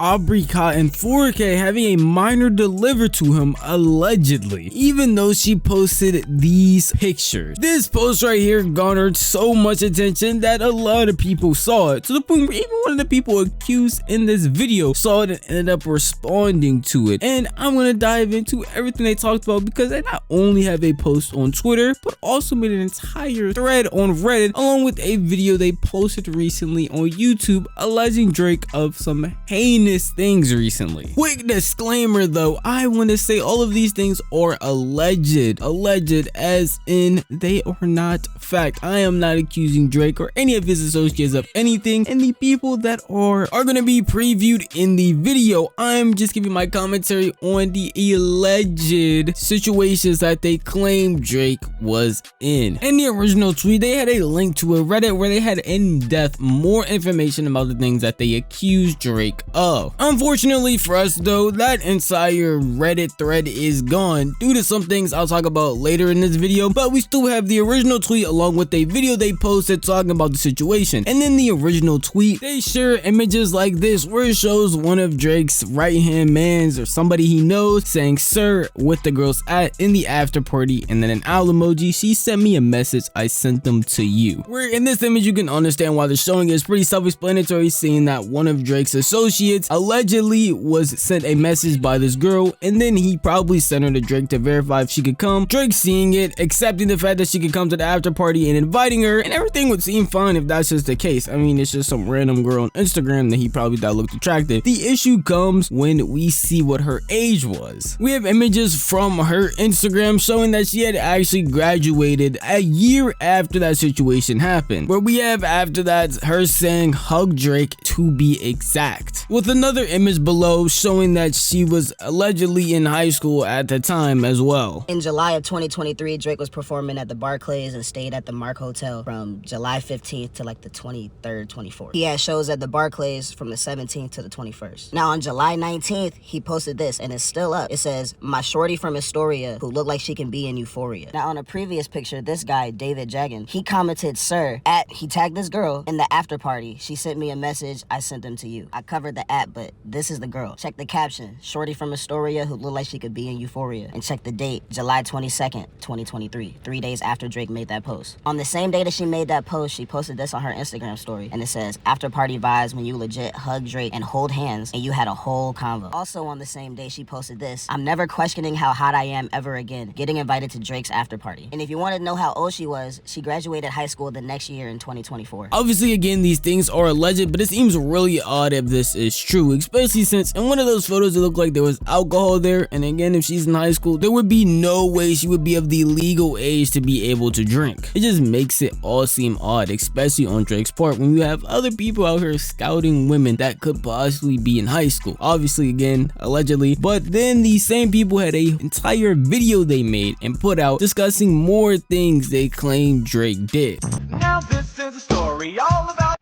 apricot in 4K having a minor delivered to him allegedly, even though she posted these pictures. This post right here garnered so much attention that a lot of people saw it, to the point where even one of the people accused in this video saw it and ended up responding to it. And I'm gonna dive into everything they talked about, because they not only have a post on Twitter but also made an entire thread on Reddit along with a video they posted recently on YouTube alleging Drake of some heinous things recently. Quick disclaimer though, I want to say all of these things are alleged as in they are not fact. I am not accusing Drake or any of his associates of anything, and the people that are going to be previewed in the video, I'm just giving my commentary on the alleged situations that they claim Drake was in. In the original tweet, they had a link to a Reddit where they had in-depth more information about the things that they accused Drake of. Unfortunately for us though, that entire Reddit thread is gone due to some things I'll talk about later in this video, but we still have the original tweet along with a video they posted talking about the situation. And in the original tweet, they share images like this where it shows one of Drake's right-hand mans or somebody he knows saying "sir" with the girl's at in the after party, and then an owl emoji. She sent me a message, I sent them to you. Where in this image you can understand why they're showing it. It's pretty self-explanatory, seeing that one of Drake's associates allegedly was sent a message by this girl, and then he probably sent her to Drake to verify if she could come. Drake seeing it, accepting the fact that she could come to the after party and inviting her, and everything would seem fine if that's just the case. I mean, it's just some random girl on Instagram that he probably thought looked attractive. The issue comes when we see what her age was. We have images from her Instagram showing that she had actually graduated a year after that situation happened, where we have after that her saying "hug Drake" to be exact, with another image below showing that she was allegedly in high school at the time as well. In July of 2023, Drake was performing at the Barclays and stayed at the Mark Hotel from July 15th to like the 23rd, 24th. He had shows at the Barclays from the 17th to the 21st. Now on July 19th, he posted this, and it's still up. It says, "My shorty from Astoria who looked like she can be in Euphoria." Now on a previous picture, this guy, David Jagan, he commented "sir" he tagged this girl in the after party. She sent me a message, I sent them to you. I covered the @ but this is the girl. Check the caption, "shorty from Astoria who looked like she could be in Euphoria." And check the date, July 22nd, 2023, 3 days after Drake made that post. On the same day that she made that post, she posted this on her Instagram story, and it says, "after party vibes when you legit hug Drake and hold hands and you had a whole convo." Also on the same day, she posted this, "I'm never questioning how hot I am ever again, getting invited to Drake's after party." And if you want to know how old she was, she graduated high school the next year in 2024. Obviously, again, these things are alleged, but it seems really odd if this is true, especially since in one of those photos it looked like there was alcohol there, and again, if she's in high school, there would be no way she would be of the legal age to be able to drink. It just makes it all seem odd, especially on Drake's part, when you have other people out here scouting women that could possibly be in high school. Obviously, again, allegedly, but then these same people had a entire video they made and put out discussing more things they claim Drake did. Now this is a story all about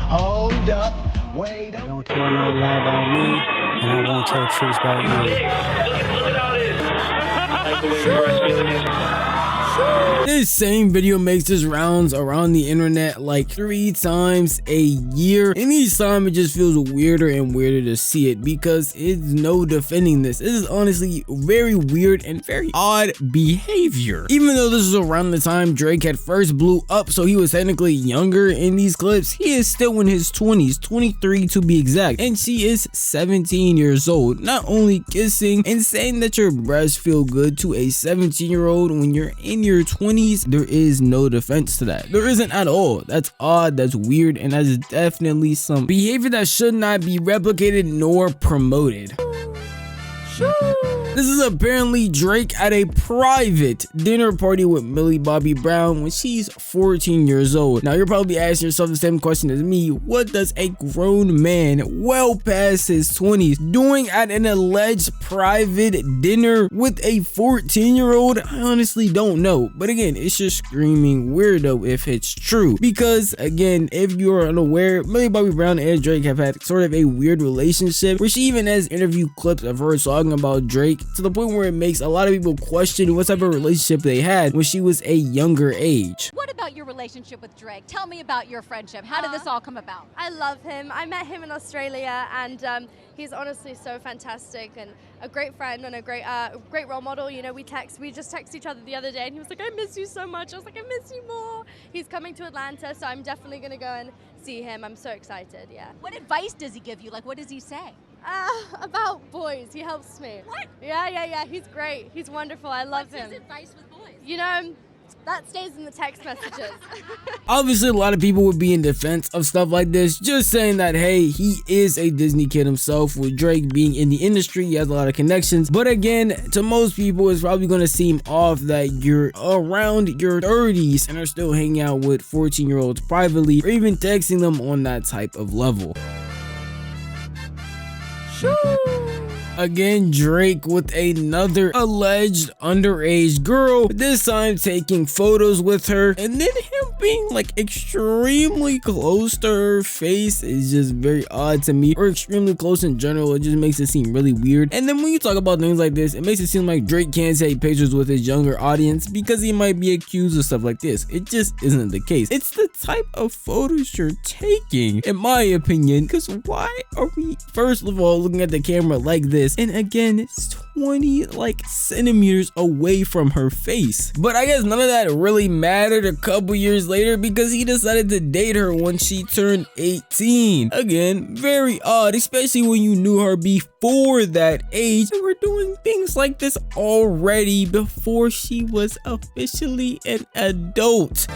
hold up, wait up. Don't tell no lie about me, and I won't tell truths about you. Look at all this. Like the way you're feeling it. This same video makes its rounds around the internet like 3 times a year, and each time it just feels weirder and weirder to see it, because it's no defending this. This is honestly very weird and very odd behavior. Even though this is around the time Drake had first blew up, so he was technically younger in these clips, he is still in his 20s, 23 to be exact, and she is 17 years old. Not only kissing and saying that your breasts feel good to a 17-year-old when you're in your 20s, there is no defense to that. There isn't at all. That's odd, that's weird, and that's definitely some behavior that should not be replicated nor promoted. This is apparently Drake at a private dinner party with Millie Bobby Brown when she's 14 years old. Now you're probably asking yourself the same question as me. What does a grown man well past his 20s doing at an alleged private dinner with a 14-year-old? I honestly don't know. But again, it's just screaming weirdo if it's true. Because again, if you're unaware, Millie Bobby Brown and Drake have had sort of a weird relationship where she even has interview clips of her talking about Drake to the point where it makes a lot of people question what type of relationship they had when she was a younger age. What about your relationship with Drake? Tell me about your friendship. How did this all come about? I love him. I met him in Australia, and he's honestly so fantastic and a great friend and a great role model. You know, we just texted each other the other day, and he was like, "I miss you so much." I was like, "I miss you more." He's coming to Atlanta, so I'm definitely gonna go and see him. I'm so excited. Yeah. What advice does he give you? Like, what does he say? About boys, he helps me. What? Yeah. He's great. He's wonderful. I love him. What's his advice with boys? You know, that stays in the text messages. Obviously, a lot of people would be in defense of stuff like this, just saying that, hey, he is a Disney kid himself. With Drake being in the industry, he has a lot of connections. But again, to most people, it's probably going to seem off that you're around your 30s and are still hanging out with 14-year-olds privately, or even texting them on that type of level. Again, Drake with another alleged underage girl, this time taking photos with her, and then him being like extremely close to her face is just very odd to me, or extremely close in general. It just makes it seem really weird. And then when you talk about things like this, it makes it seem like Drake can't take pictures with his younger audience because he might be accused of stuff like this. It just isn't the case. It's the type of photos you're taking, in my opinion, because why are we first of all looking at the camera like this, and again it's 20 centimeters away from her face? But I guess none of that really mattered a couple years later because he decided to date her when she turned 18. Again, very odd, especially when you knew her before that age and were doing things like this already before she was officially an adult.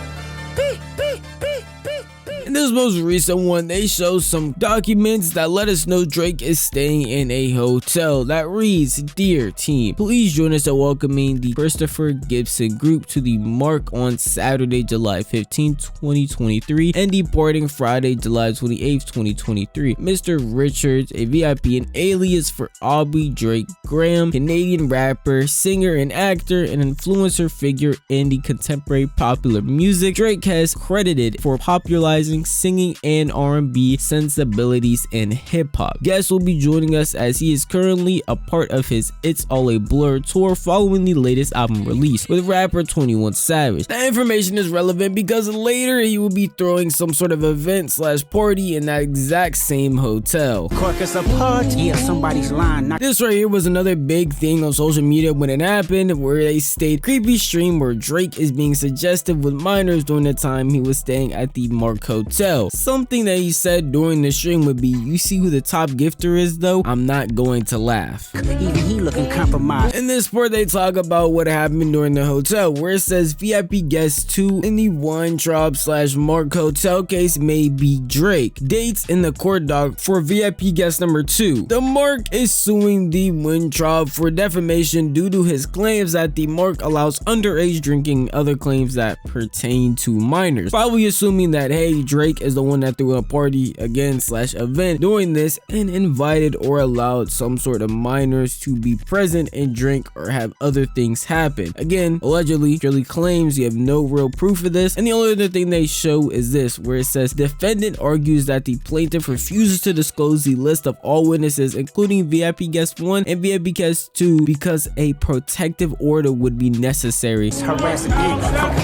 In this most recent one, they show some documents that let us know Drake is staying in a hotel that reads, "Dear team, please join us in welcoming the Christopher Gibson group to the Mark on Saturday, July 15, 2023 and departing Friday, July 28, 2023. Mr. Richards, a VIP and alias for Aubrey Drake Graham, Canadian rapper, singer and actor, and influencer figure in the contemporary popular music. Drake has credited for popularizing singing and R&B sensibilities in hip-hop. Guests will be joining us as he is currently a part of his It's All a Blur tour following the latest album release with rapper 21 Savage. That information is relevant because later he will be throwing some sort of event / party in that exact same hotel. Yeah, somebody's lying. This right here was another big thing on social media when it happened, where they stayed creepy stream where Drake is being suggestive with minors during the time he was staying at the Mark Hotel. Something that he said during the stream would be, "You see who the top gifter is though? I'm not going to laugh." Even he looking compromised. In this part, they talk about what happened during the hotel, where it says VIP guest 2 in the Weintraub / Mark Hotel case may be Drake. Dates in the court doc for VIP guest number 2. The Mark is suing the Weintraub for defamation due to his claims that the Mark allows underage drinking and other claims that pertain to minors. Probably assuming that, hey, Drake is the one that threw a party again / event doing this and invited or allowed some sort of minors to be present and drink or have other things happen. Again, allegedly, Drake claims you have no real proof of this, and the only other thing they show is this, where it says defendant argues that the plaintiff refuses to disclose the list of all witnesses, including VIP guest 1 and VIP guest 2, because a protective order would be necessary. Harassing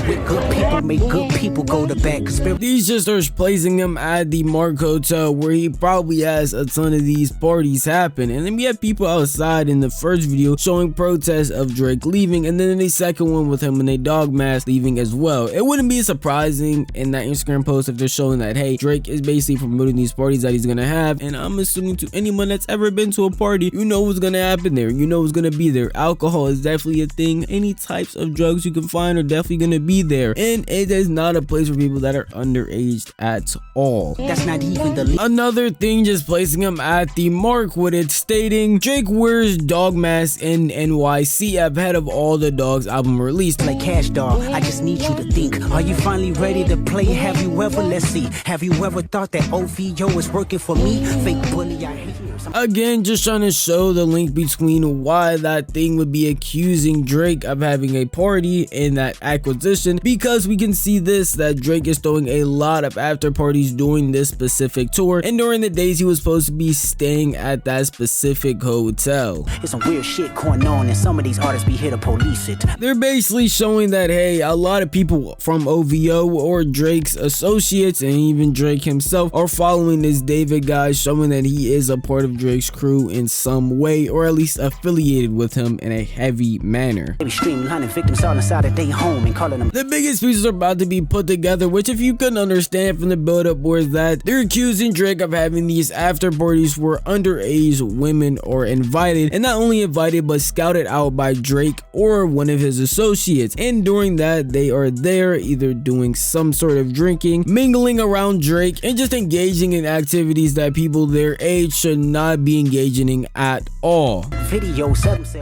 with good people make good people go to bed. These just are placing him at the Mark Hotel, where he probably has a ton of these parties happen. And then we have people outside in the first video showing protests of Drake leaving, and then in the second one with him in a dog mask leaving as well. It wouldn't be surprising in that Instagram post if they're showing that, hey, Drake is basically promoting these parties that he's gonna have, and I'm assuming to anyone that's ever been to a party, you know what's gonna happen there, you know what's gonna be there. Alcohol is definitely a thing. Any types of drugs you can find are definitely gonna be there, and it is not a place for people that are underage at all. That's not even the Another thing just placing him at the Mark with it stating Drake wears dog mask in NYC ahead of All the Dogs album release. Play Cash Dog. I just need you to think. Are you finally ready to play? Have you ever, let's see, have you ever thought that OVO is working for me? Fake bully, I hate you. Again, just trying to show the link between why that thing would be accusing Drake of having a party in that acquisition, because we can see this, that Drake is throwing a lot of after parties during this specific tour, and during the days he was supposed to be staying at that specific hotel. There's some weird shit going on, and some of these artists be here to police it. They're basically showing that, hey, a lot of people from OVO or Drake's associates and even Drake himself are following this David guy, showing that he is a part of Drake's crew in some way, or at least affiliated with him in a heavy manner. They be streaming hunting victims all inside of their home and calling them. The biggest pieces are about to be put together, which if you couldn't understand from the build-up was that they're accusing Drake of having these after parties where underage women are invited, and not only invited but scouted out by Drake or one of his associates, and during that they are there either doing some sort of drinking, mingling around Drake, and just engaging in activities that people their age should not be engaging in at all.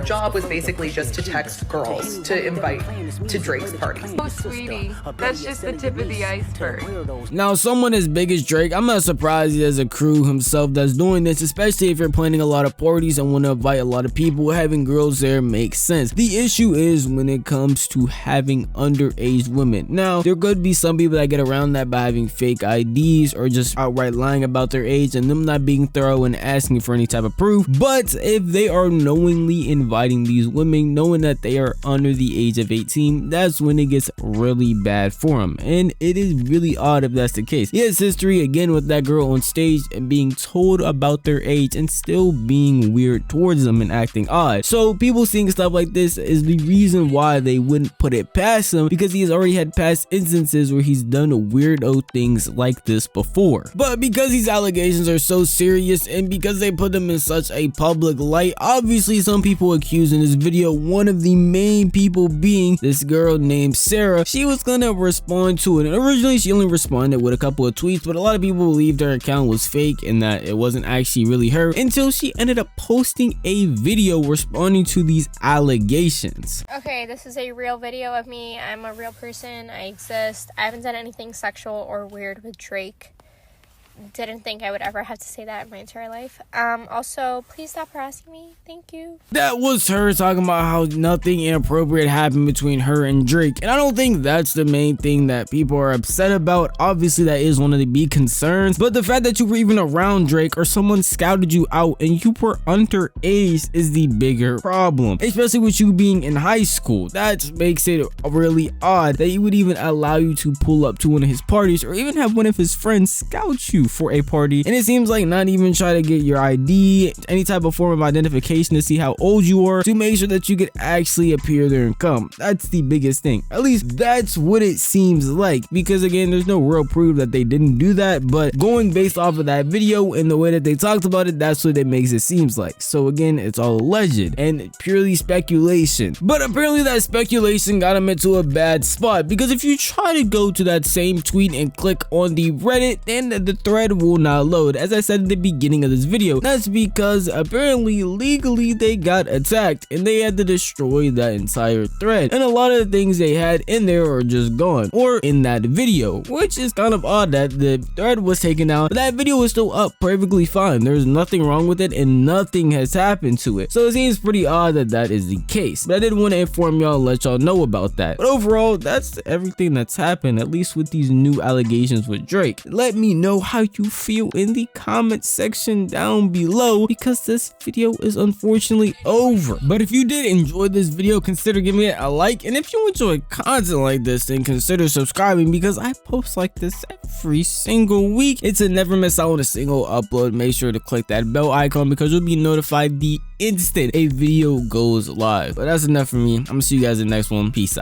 Job was basically just to text girls to invite to Drake's party. Oh, sweetie, that's just the tip of the iceberg. Now, someone as big as Drake, I'm not surprised he has a crew himself that's doing this, especially if you're planning a lot of parties and want to invite a lot of people. Having girls there makes sense. The issue is when it comes to having underage women. Now, there could be some people that get around that by having fake IDs or just outright lying about their age and them not being thorough and asking for any type of proof. But if they are knowingly inviting these women, knowing that they are under the age of 18, that's when it gets really bad for them. And it is really odd if that's the case. He has history again with that girl on stage and being told about their age and still being weird towards them and acting odd. So people seeing stuff like this is the reason why they wouldn't put it past him, because he has already had past instances where he's done weirdo things like this before. But because these allegations are so serious and because they put them in such a public light, obviously some people accused in this video, one of the main people being this girl named Sarah. She was gonna respond to it, and originally she only responded with a couple of tweets, but a lot of people believed her account was fake and that it wasn't actually really her, until she ended up posting a video responding to these allegations. Okay, this is a real video of me. I'm a real person. I exist. I haven't done anything sexual or weird with Drake. Didn't think I would ever have to say that in my entire life. Also, please stop harassing me. Thank you. That was her talking about how nothing inappropriate happened between her and Drake, and I don't think that's the main thing that people are upset about. Obviously that is one of the big concerns, but the fact that you were even around Drake or someone scouted you out and you were underage is the bigger problem, especially with you being in high school. That makes it really odd that he would even allow you to pull up to one of his parties or even have one of his friends scout you for a party, and it seems like not even try to get your ID, any type of form of identification to see how old you are, to make sure that you could actually appear there and come. That's the biggest thing. At least that's what it seems like, because again, there's no real proof that they didn't do that, but going based off of that video and the way that they talked about it, that's what it makes it seems like. So again, it's all alleged and purely speculation. But apparently that speculation got him into a bad spot, because if you try to go to that same tweet and click on the Reddit, then the thread will not load. As I said at the beginning of this video, that's because apparently legally they got attacked and they had to destroy that entire thread, and a lot of the things they had in there are just gone, or in that video, which is kind of odd that the thread was taken out, but that video is still up perfectly fine. There's nothing wrong with it and nothing has happened to it, so it seems pretty odd that that is the case. But I did want to inform y'all and let y'all know about that. But overall, that's everything that's happened, at least with these new allegations with Drake. Let me know how you feel in the comment section down below, because this video is unfortunately over. But if you did enjoy this video, consider giving it a like, and if you enjoy content like this, then consider subscribing, because I post like this every single week. It's to never miss out on a single upload. Make sure to click that bell icon, because you'll be notified the instant a video goes live. But that's enough for me. I'm gonna see you guys in the next one. Peace out.